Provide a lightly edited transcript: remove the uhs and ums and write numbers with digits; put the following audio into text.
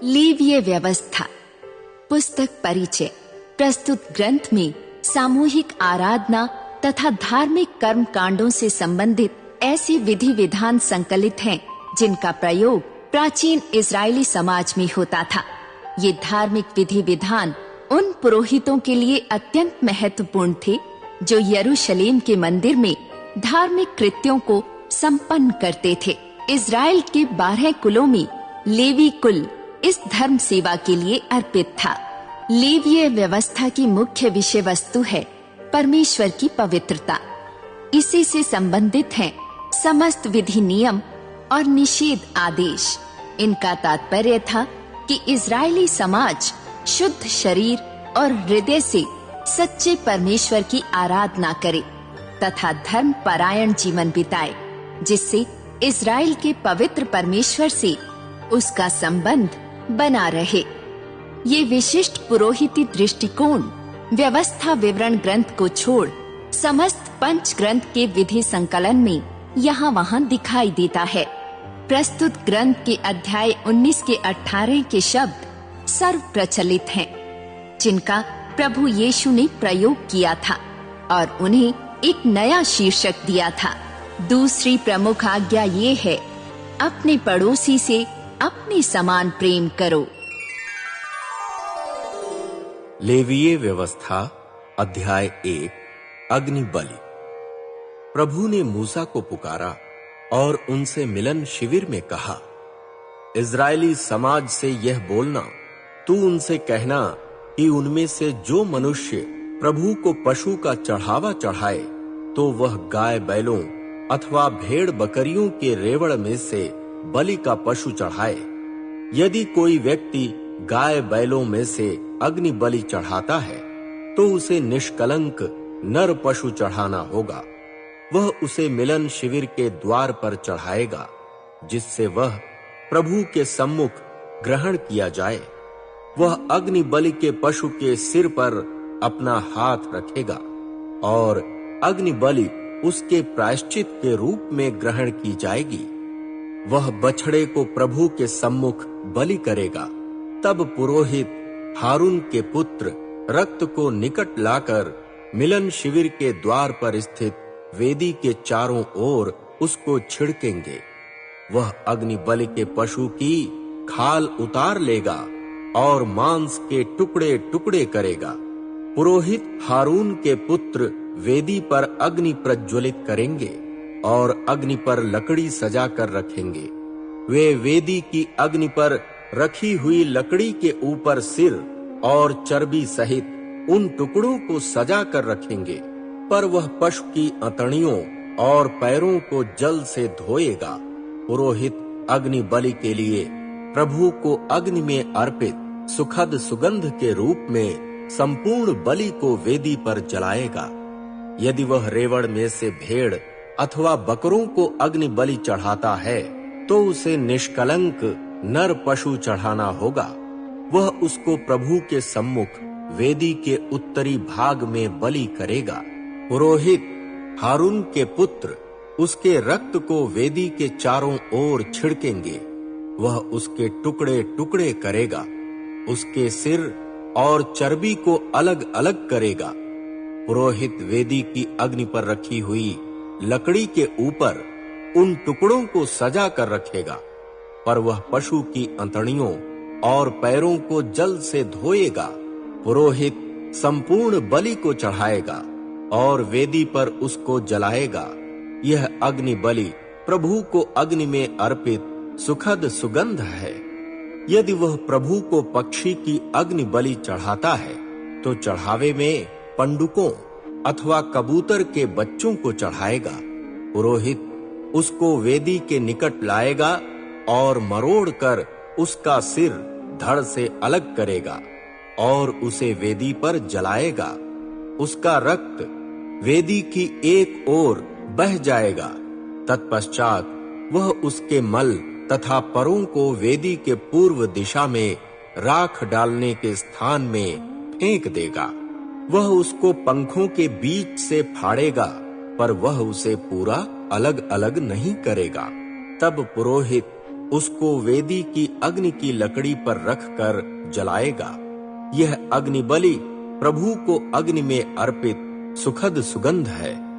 लेवीय व्यवस्था पुस्तक परिचय। प्रस्तुत ग्रंथ में सामूहिक आराधना तथा धार्मिक कर्म कांडों से संबंधित ऐसे विधि विधान संकलित हैं जिनका प्रयोग प्राचीन इजरायली समाज में होता था। ये धार्मिक विधि विधान उन पुरोहितों के लिए अत्यंत महत्वपूर्ण थे जो यरूशलेम के मंदिर में धार्मिक कृत्यों को संपन्न करते थे। इजराइल के 12 कुलों में लेवी कुल इस धर्म सेवा के लिए अर्पित था। लेवीय व्यवस्था की मुख्य विषय वस्तु है परमेश्वर की पवित्रता। इसी से संबंधित हैं समस्त विधि नियम और निषेध आदेश। इनका तात्पर्य था कि इजरायली समाज शुद्ध शरीर और हृदय से सच्चे परमेश्वर की आराधना करे तथा धर्म परायण जीवन बिताए, जिससे इजराइल के पवित्र परमेश्वर से उसका संबंध बना रहे। ये विशिष्ट पुरोहिती दृष्टिकोण व्यवस्था विवरण ग्रंथ को छोड़ समस्त पंच ग्रंथ के विधि संकलन में यहाँ वहाँ दिखाई देता है। प्रस्तुत ग्रंथ के अध्याय 19 के 18 के शब्द सर्व प्रचलित हैं, जिनका प्रभु यीशु ने प्रयोग किया था और उन्हें एक नया शीर्षक दिया था। दूसरी प्रमुख आज्ञा ये है, अपने पड़ोसी से अपने समान प्रेम करो। लेवीय व्यवस्था अध्याय 1 अग्नि बलि। प्रभु ने मूसा को पुकारा और उनसे मिलन शिविर में कहा, इजरायली समाज से यह बोलना, तू उनसे कहना कि उनमें से जो मनुष्य प्रभु को पशु का चढ़ावा चढ़ाए तो वह गाय बैलों अथवा भेड़ बकरियों के रेवड़ में से बलि का पशु चढ़ाए। यदि कोई व्यक्ति गाय बैलों में से अग्नि बलि चढ़ाता है तो उसे निष्कलंक नर पशु चढ़ाना होगा। वह उसे मिलन शिविर के द्वार पर चढ़ाएगा, जिससे वह प्रभु के सम्मुख ग्रहण किया जाए। वह अग्नि बलि के पशु के सिर पर अपना हाथ रखेगा और अग्नि बलि उसके प्रायश्चित के रूप में ग्रहण की जाएगी। वह बछड़े को प्रभु के सम्मुख बलि करेगा। तब पुरोहित हारून के पुत्र रक्त को निकट लाकर मिलन शिविर के द्वार पर स्थित वेदी के चारों ओर उसको छिड़केंगे। वह अग्नि बलि के पशु की खाल उतार लेगा और मांस के टुकड़े टुकड़े करेगा। पुरोहित हारून के पुत्र वेदी पर अग्नि प्रज्वलित करेंगे और अग्नि पर लकड़ी सजा कर रखेंगे। वे वेदी की अग्नि पर रखी हुई लकड़ी के ऊपर सिर और चर्बी सहित उन टुकड़ों को सजा कर रखेंगे, पर वह पशु की अंतड़ियों और पैरों को जल से धोएगा। पुरोहित अग्नि बलि के लिए प्रभु को अग्नि में अर्पित सुखद सुगंध के रूप में संपूर्ण बलि को वेदी पर जलाएगा। यदि वह रेवड़ में से भेड़ अथवा बकरों को अग्नि बलि चढ़ाता है तो उसे निष्कलंक नर पशु चढ़ाना होगा। वह उसको प्रभु के सम्मुख वेदी के उत्तरी भाग में बलि करेगा। पुरोहित हारून के पुत्र उसके रक्त को वेदी के चारों ओर छिड़केंगे। वह उसके टुकड़े टुकड़े करेगा, उसके सिर और चर्बी को अलग अलग करेगा। पुरोहित वेदी की अग्नि पर रखी हुई लकड़ी के ऊपर उन टुकड़ों को सजा कर रखेगा, पर वह पशु की अंतड़ियों और पैरों को जल से धोएगा। पुरोहित संपूर्ण बलि को चढ़ाएगा और वेदी पर उसको जलाएगा। यह अग्नि बलि प्रभु को अग्नि में अर्पित सुखद सुगंध है। यदि वह प्रभु को पक्षी की अग्नि बलि चढ़ाता है तो चढ़ावे में पंडुकों अथवा कबूतर के बच्चों को चढ़ाएगा। पुरोहित उसको वेदी के निकट लाएगा और मरोड़कर उसका सिर धड़ से अलग करेगा और उसे वेदी पर जलाएगा। उसका रक्त वेदी की एक ओर बह जाएगा। तत्पश्चात वह उसके मल तथा परों को वेदी के पूर्व दिशा में राख डालने के स्थान में फेंक देगा। वह उसको पंखों के बीच से फाड़ेगा, पर वह उसे पूरा अलग अलग नहीं करेगा। तब पुरोहित उसको वेदी की अग्नि की लकड़ी पर रखकर जलाएगा। यह अग्नि बलि प्रभु को अग्नि में अर्पित सुखद सुगंध है।